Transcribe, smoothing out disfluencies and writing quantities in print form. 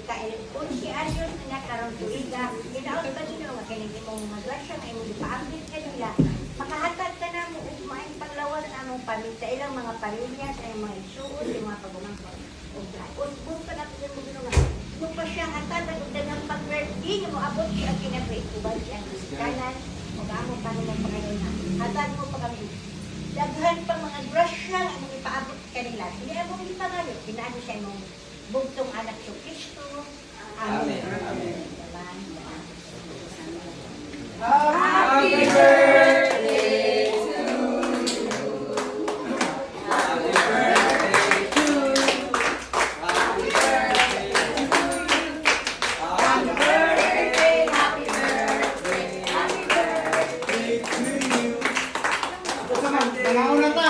kung si Arjun na karong tuliga, ginaot ba sino nga kinigin mo mga grasya nga imong ipaambit kanila, makahatag ka na mo ug maayong panglawas na among pamilya, ilang mga pamilya sa iyong mga isuod, yung mga pagumangkot. Ug buka na po mo gino nga. Kung pa siya hatag ug dagang pag-birthday mo abot siya ang kinabay, ubad siya ang kanan, ug among panulong pagayon na. Hatag mo pa kami. Daghan pa mga grasya nga among ipaabot kanila. Hindi among ipangayo, pinaano siya imong bugtong anak sa Kristo. Amen. Amen. Happy birthday to you. Happy birthday to you. Happy birthday to you. Happy birthday, happy birthday, happy birthday to you. Nangauna ta.